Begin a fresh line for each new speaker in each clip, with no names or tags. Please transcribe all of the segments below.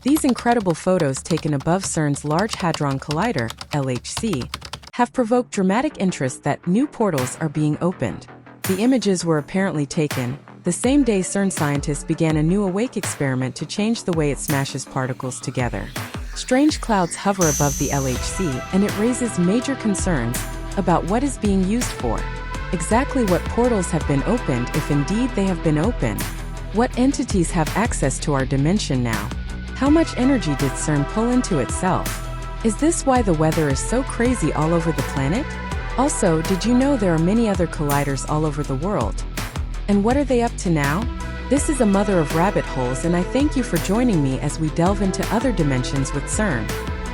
These incredible photos taken above CERN's Large Hadron Collider, LHC, have provoked dramatic interest that new portals are being opened. The images were apparently taken the same day CERN scientists began a new awake experiment to change the way it smashes particles together. Strange clouds hover above the LHC, and it raises major concerns about what is being used for. Exactly what portals have been opened, if indeed they have been opened. What entities have access to our dimension now? How much energy did CERN pull into itself? Is this why the weather is so crazy all over the planet? Also, did you know there are many other colliders all over the world? And what are they up to now? This is a mother of rabbit holes, and I thank you for joining me as we delve into other dimensions with CERN.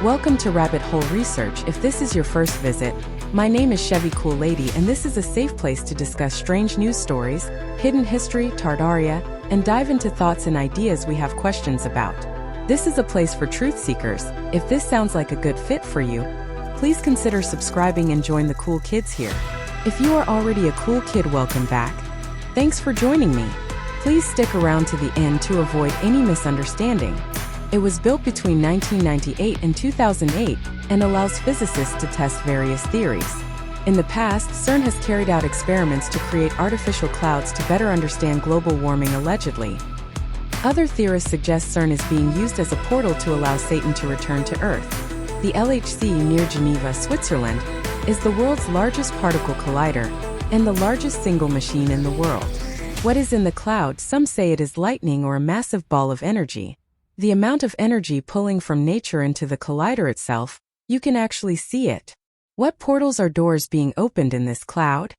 Welcome to Rabbit Hole Research. If this is your first visit, my name is Chevy Cool Lady, and this is a safe place to discuss strange news stories, hidden history, Tardaria, and dive into thoughts and ideas we have questions about. This is a place for truth seekers. If this sounds like a good fit for you, please consider subscribing and join the cool kids here. If you are already a cool kid, welcome back. Thanks for joining me. Please stick around to the end to avoid any misunderstanding. It was built between 1998 and 2008 and allows physicists to test various theories. In the past, CERN has carried out experiments to create artificial clouds to better understand global warming allegedly. Other theorists suggest CERN is being used as a portal to allow Satan to return to Earth. The LHC near Geneva, Switzerland, is the world's largest particle collider and the largest single machine in the world. What is in the cloud? Some say it is lightning or a massive ball of energy. The amount of energy pulling from nature into the collider itself, you can actually see it. What portals are doors being opened in this cloud?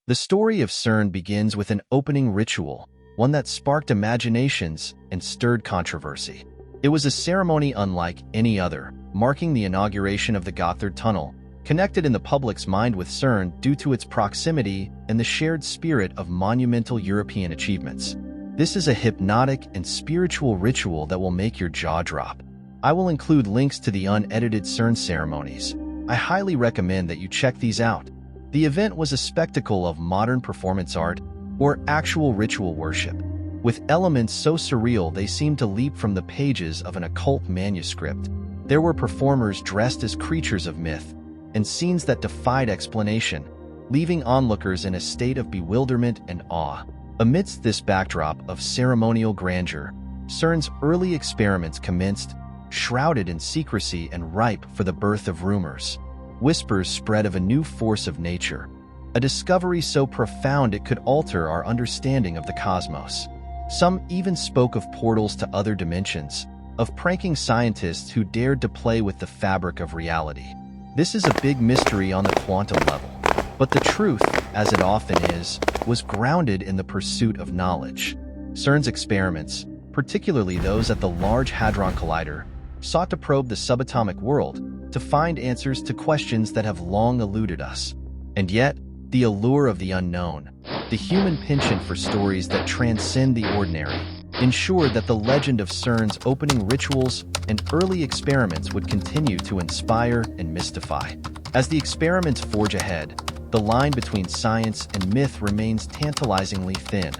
The story of CERN begins with an opening ritual, one that sparked imaginations and stirred controversy. It was a ceremony unlike any other, marking the inauguration of the Gotthard Tunnel, connected in the public's mind with CERN due to its proximity and the shared spirit of monumental European achievements. This is a hypnotic and spiritual ritual that will make your jaw drop. I will include links to the unedited CERN ceremonies. I highly recommend that you check these out. The event was a spectacle of modern performance art or actual ritual worship, with elements so surreal they seemed to leap from the pages of an occult manuscript. There were performers dressed as creatures of myth, and scenes that defied explanation, leaving onlookers in a state of bewilderment and awe. Amidst this backdrop of ceremonial grandeur, CERN's early experiments commenced, shrouded in secrecy and ripe for the birth of rumors. Whispers spread of a new force of nature, a discovery so profound it could alter our understanding of the cosmos. Some even spoke of portals to other dimensions, of pranking scientists who dared to play with the fabric of reality. This is a big mystery on the quantum level, but the truth, as it often is, was grounded in the pursuit of knowledge. CERN's experiments, particularly those at the Large Hadron Collider, sought to probe the subatomic world, to find answers to questions that have long eluded us. And yet, the allure of the unknown, the human penchant for stories that transcend the ordinary, ensured that the legend of CERN's opening rituals and early experiments would continue to inspire and mystify. As the experiments forge ahead, the line between science and myth remains tantalizingly thin,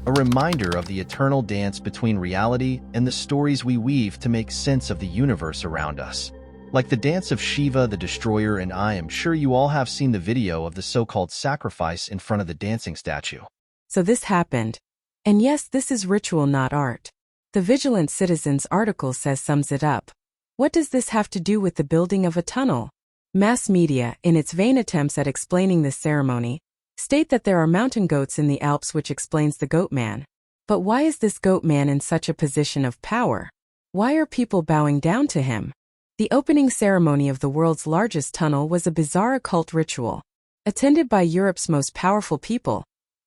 a reminder of the eternal dance between reality and the stories we weave to make sense of the universe around us. Like the dance of Shiva the Destroyer, and I am sure you all have seen the video of the so-called sacrifice in front of the dancing statue.
So this happened. And yes, this is ritual, not art. The Vigilant Citizen's article sums it up. What does this have to do with the building of a tunnel? Mass media, in its vain attempts at explaining this ceremony, state that there are mountain goats in the Alps, which explains the goat man. But why is this goat man in such a position of power? Why are people bowing down to him? The opening ceremony of the world's largest tunnel was a bizarre occult ritual. Attended by Europe's most powerful people,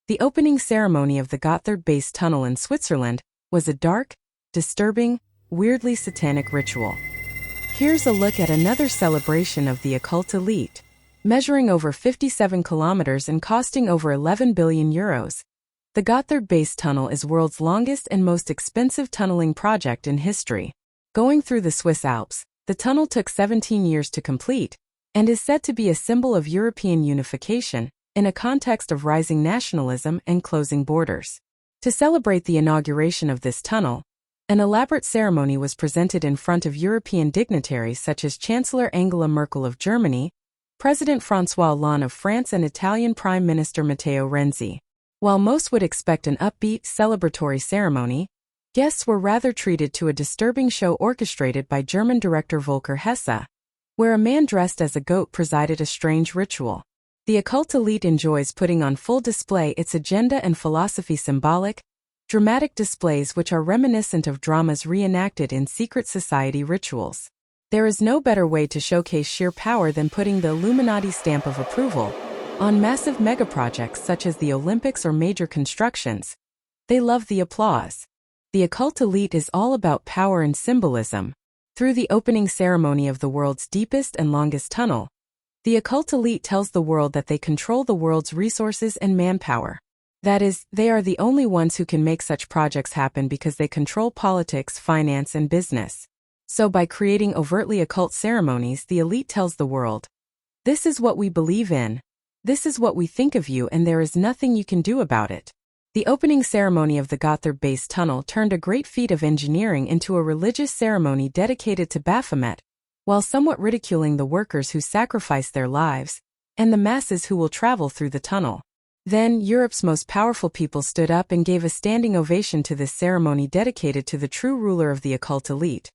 the opening ceremony of the Gotthard Base Tunnel in Switzerland was a dark, disturbing, weirdly satanic ritual. Here's a look at another celebration of the occult elite. Measuring over 57 kilometers and costing over 11 billion euros, the Gotthard Base Tunnel is world's longest and most expensive tunneling project in history. Going through the Swiss Alps, the tunnel took 17 years to complete, and is said to be a symbol of European unification, in a context of rising nationalism and closing borders. To celebrate the inauguration of this tunnel, an elaborate ceremony was presented in front of European dignitaries such as Chancellor Angela Merkel of Germany, President François Hollande of France and Italian Prime Minister Matteo Renzi. While most would expect an upbeat, celebratory ceremony, guests were rather treated to a disturbing show orchestrated by German director Volker Hesse, where a man dressed as a goat presided a strange ritual. The occult elite enjoys putting on full display its agenda and philosophy, symbolic, dramatic displays which are reminiscent of dramas reenacted in secret society rituals. There is no better way to showcase sheer power than putting the Illuminati stamp of approval on massive megaprojects such as the Olympics or major constructions. They love the applause. The occult elite is all about power and symbolism. Through the opening ceremony of the world's deepest and longest tunnel, the occult elite tells the world that they control the world's resources and manpower. That is, they are the only ones who can make such projects happen because they control politics, finance, and business. So by creating overtly occult ceremonies, the elite tells the world, this is what we believe in. This is what we think of you, and there is nothing you can do about it. The opening ceremony of the Gotthard Base Tunnel turned a great feat of engineering into a religious ceremony dedicated to Baphomet, while somewhat ridiculing the workers who sacrificed their lives, and the masses who will travel through the tunnel. Then, Europe's most powerful people stood up and gave a standing ovation to this ceremony dedicated to the true ruler of the occult elite.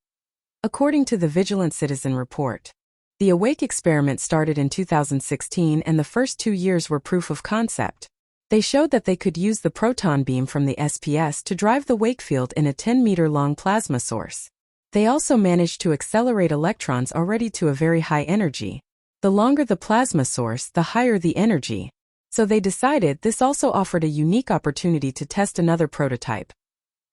According to the Vigilant Citizen report, the Awake experiment started in 2016 and the first 2 years were proof of concept. They showed that they could use the proton beam from the SPS to drive the wake field in a 10-meter-long plasma source. They also managed to accelerate electrons already to a very high energy. The longer the plasma source, the higher the energy. So they decided this also offered a unique opportunity to test another prototype.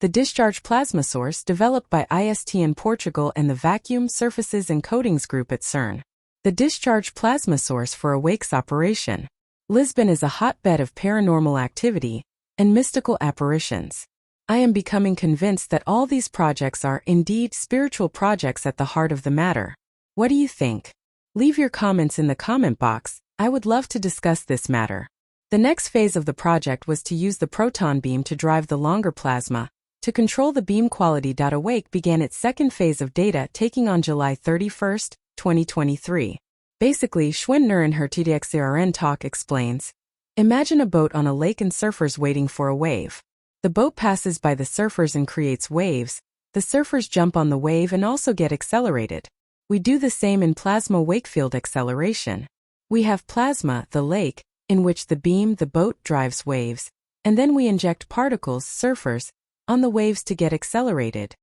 The discharge plasma source developed by IST in Portugal and the Vacuum, Surfaces and Coatings Group at CERN. The discharge plasma source for Awake's operation. Lisbon is a hotbed of paranormal activity and mystical apparitions. I am becoming convinced that all these projects are, indeed, spiritual projects at the heart of the matter. What do you think? Leave your comments in the comment box. I would love to discuss this matter. The next phase of the project was to use the proton beam to drive the longer plasma, to control the beam quality. Awake began its second phase of data taking on July 31, 2023. Basically, Schwindner in her TDXCRN talk explains, imagine a boat on a lake and surfers waiting for a wave. The boat passes by the surfers and creates waves. The surfers jump on the wave and also get accelerated. We do the same in plasma wakefield acceleration. We have plasma, the lake, in which the beam, the boat, drives waves, and then we inject particles, surfers, on the waves to get accelerated.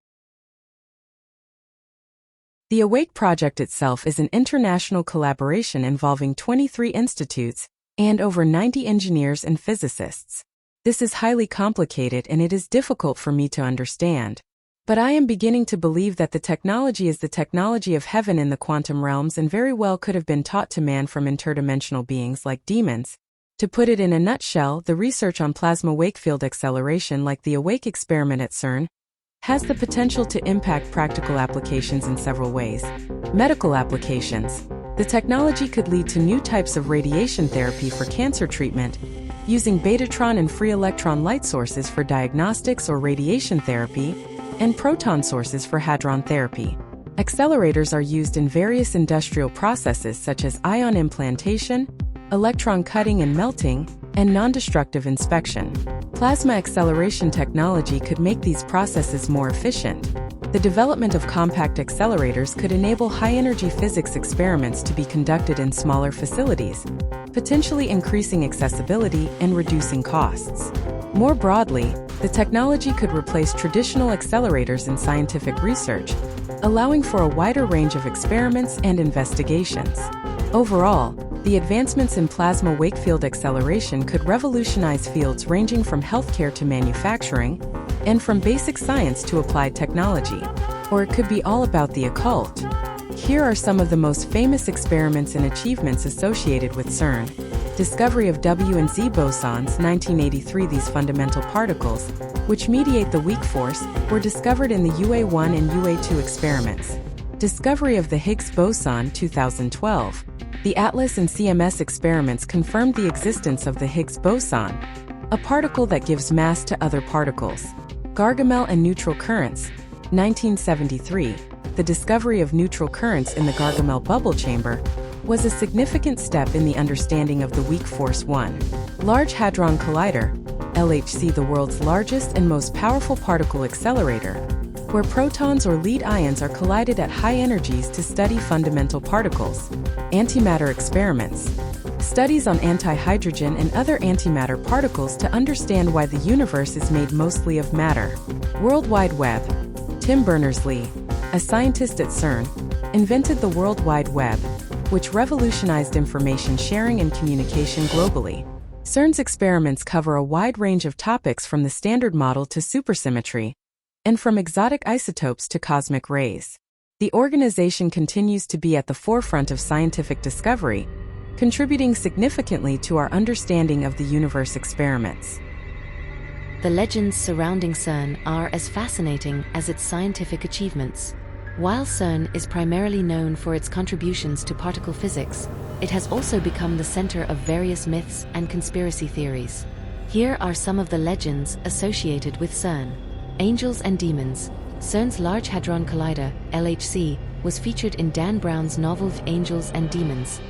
The Awake project itself is an international collaboration involving 23 institutes and over 90 engineers and physicists. This is highly complicated and it is difficult for me to understand. But I am beginning to believe that the technology is the technology of heaven in the quantum realms and very well could have been taught to man from interdimensional beings like demons. To put it in a nutshell, the research on plasma wakefield acceleration like the Awake experiment at CERN has the potential to impact practical applications in several ways. Medical applications. The technology could lead to new types of radiation therapy for cancer treatment, using betatron and free electron light sources for diagnostics or radiation therapy, and proton sources for hadron therapy. Accelerators are used in various industrial processes such as ion implantation, electron cutting and melting, and non-destructive inspection. Plasma acceleration technology could make these processes more efficient. The development of compact accelerators could enable high-energy physics experiments to be conducted in smaller facilities, potentially increasing accessibility and reducing costs. More broadly, the technology could replace traditional accelerators in scientific research, allowing for a wider range of experiments and investigations. Overall, the advancements in plasma wake-field acceleration could revolutionize fields ranging from healthcare to manufacturing, and from basic science to applied technology. Or it could be all about the occult. Here are some of the most famous experiments and achievements associated with CERN. Discovery of W and Z bosons, 1983. These fundamental particles, which mediate the weak force, were discovered in the UA1 and UA2 experiments. Discovery of the Higgs boson, 2012. The ATLAS and CMS experiments confirmed the existence of the Higgs boson, a particle that gives mass to other particles. Gargamel and neutral currents, 1973. The discovery of neutral currents in the Gargamel bubble chamber was a significant step in the understanding of the weak force 1. Large Hadron Collider, LHC, the world's largest and most powerful particle accelerator, where protons or lead ions are collided at high energies to study fundamental particles. Antimatter experiments. Studies on antihydrogen and other antimatter particles to understand why the universe is made mostly of matter. World Wide Web. Tim Berners-Lee, a scientist at CERN, invented the World Wide Web, which revolutionized information sharing and communication globally. CERN's experiments cover a wide range of topics from the Standard Model to supersymmetry, and from exotic isotopes to cosmic rays. The organization continues to be at the forefront of scientific discovery, contributing significantly to our understanding of the universe experiments.
The legends surrounding CERN are as fascinating as its scientific achievements. While CERN is primarily known for its contributions to particle physics, it has also become the center of various myths and conspiracy theories. Here are some of the legends associated with CERN. Angels and Demons. CERN's Large Hadron Collider, LHC, was featured in Dan Brown's novel Angels and Demons,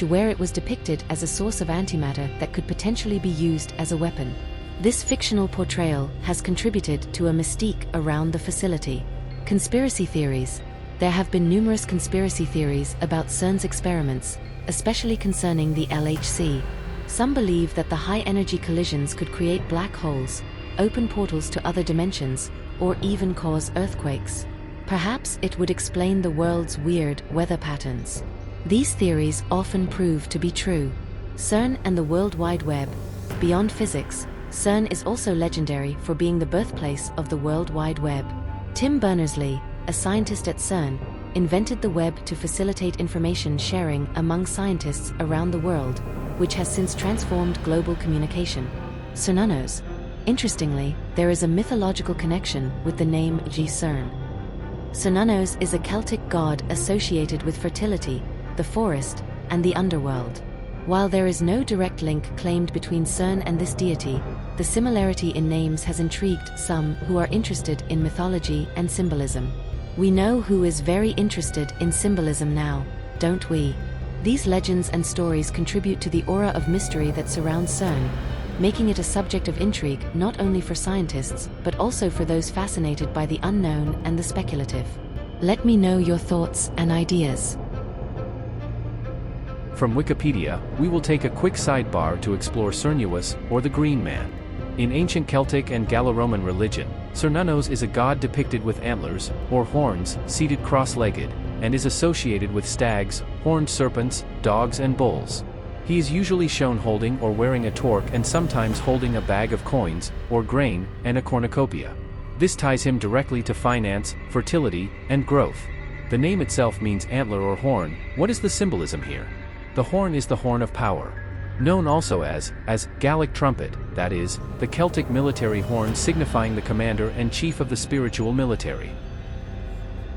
where it was depicted as a source of antimatter that could potentially be used as a weapon. This fictional portrayal has contributed to a mystique around the facility. Conspiracy theories. There have been numerous conspiracy theories about CERN's experiments, especially concerning the LHC. Some believe that the high-energy collisions could create black holes, open portals to other dimensions, or even cause earthquakes. Perhaps it would explain the world's weird weather patterns. These theories often prove to be true. CERN and the World Wide Web. Beyond physics, CERN is also legendary for being the birthplace of the World Wide Web. Tim Berners-Lee, a scientist at CERN, invented the web to facilitate information sharing among scientists around the world, which has since transformed global communication. CERNanos. Interestingly, there is a mythological connection with the name CERN. CERNanos is a Celtic god associated with fertility, the forest, and the underworld. While there is no direct link claimed between CERN and this deity, the similarity in names has intrigued some who are interested in mythology and symbolism. We know who is very interested in symbolism now, don't we? These legends and stories contribute to the aura of mystery that surrounds CERN, making it a subject of intrigue not only for scientists, but also for those fascinated by the unknown and the speculative. Let me know your thoughts and ideas.
From Wikipedia, we will take a quick sidebar to explore Cernunnos, or the Green Man. In ancient Celtic and Gallo-Roman religion, Cernunnos is a god depicted with antlers, or horns, seated cross-legged, and is associated with stags, horned serpents, dogs and bulls. He is usually shown holding or wearing a torque and sometimes holding a bag of coins, or grain, and a cornucopia. This ties him directly to finance, fertility, and growth. The name itself means antler or horn. What is the symbolism here? The horn is the horn of power. Known also as Gallic trumpet, that is, the Celtic military horn signifying the commander and chief of the spiritual military.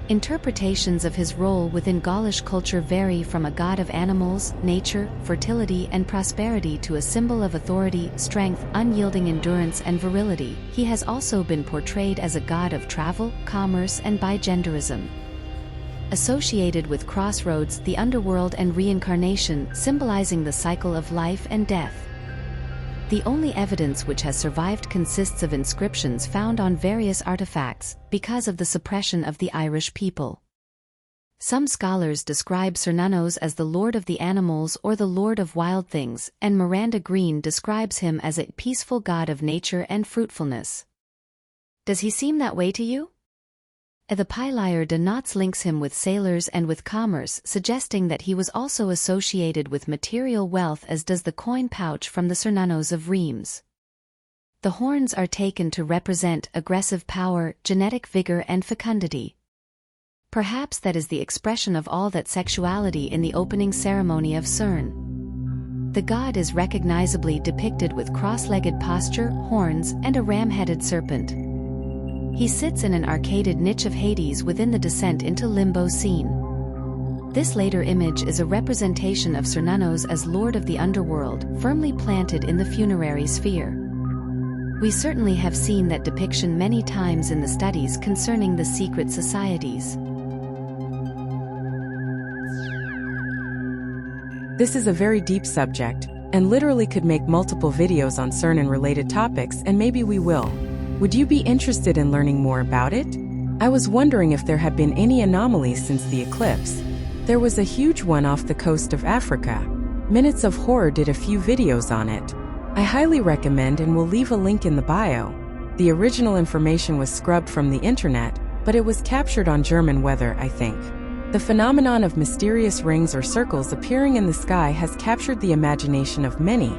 Interpretations of his role within Gaulish culture vary from a god of animals, nature, fertility and prosperity to a symbol of authority, strength, unyielding endurance and virility. He has also been portrayed as a god of travel, commerce and bigenderism. Associated with crossroads, the underworld and reincarnation, symbolizing the cycle of life and death. The only evidence which has survived consists of inscriptions found on various artifacts, because of the suppression of the Irish people. Some scholars describe Cernunnos as the Lord of the Animals or the Lord of Wild Things, and Miranda Green describes him as a peaceful god of nature and fruitfulness. Does he seem that way to you? The Pylier de Nots links him with sailors and with commerce, suggesting that he was also associated with material wealth, as does the coin pouch from the Cernunnos of Reims. The horns are taken to represent aggressive power, genetic vigor and fecundity. Perhaps that is the expression of all that sexuality in the opening ceremony of CERN. The god is recognizably depicted with cross-legged posture, horns, and a ram-headed serpent. He sits in an arcaded niche of Hades within the descent into limbo scene. This later image is a representation of Cernunnos as lord of the underworld, firmly planted in the funerary sphere. We certainly have seen that depiction many times in the studies concerning the secret societies.
This is a very deep subject, and literally could make multiple videos on CERN and related topics, and maybe we will. Would you be interested in learning more about it? I was wondering if there had been any anomalies since the eclipse. There was a huge one off the coast of Africa. Minutes of Horror did a few videos on it. I highly recommend and will leave a link in the bio. The original information was scrubbed from the internet, but it was captured on German weather, I think. The phenomenon of mysterious rings or circles appearing in the sky has captured the imagination of many,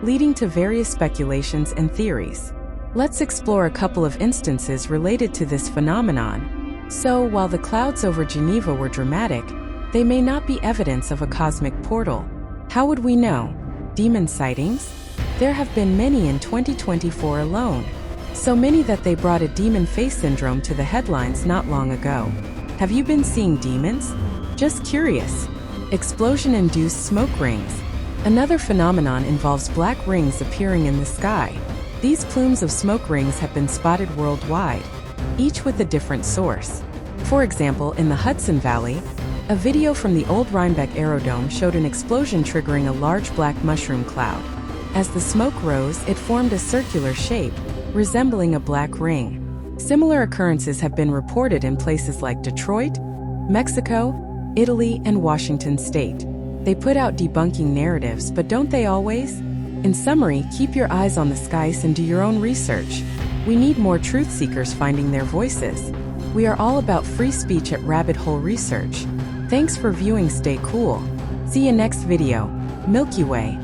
leading to various speculations and theories. Let's explore a couple of instances related to this phenomenon. So, while the clouds over Geneva were dramatic, they may not be evidence of a cosmic portal. How would we know? Demon sightings? There have been many in 2024 alone. So many that they brought a demon face syndrome to the headlines not long ago. Have you been seeing demons? Just curious. Explosion-induced smoke rings. Another phenomenon involves black rings appearing in the sky. These plumes of smoke rings have been spotted worldwide, each with a different source. For example, in the Hudson Valley, a video from the old Rhinebeck Aerodrome showed an explosion triggering a large black mushroom cloud. As the smoke rose, it formed a circular shape, resembling a black ring. Similar occurrences have been reported in places like Detroit, Mexico, Italy, and Washington State. They put out debunking narratives, but don't they always? In summary, keep your eyes on the skies and do your own research. We need more truth seekers finding their voices. We are all about free speech at Rabbit Hole Research. Thanks for viewing. Stay cool. See you next video. Milky Way.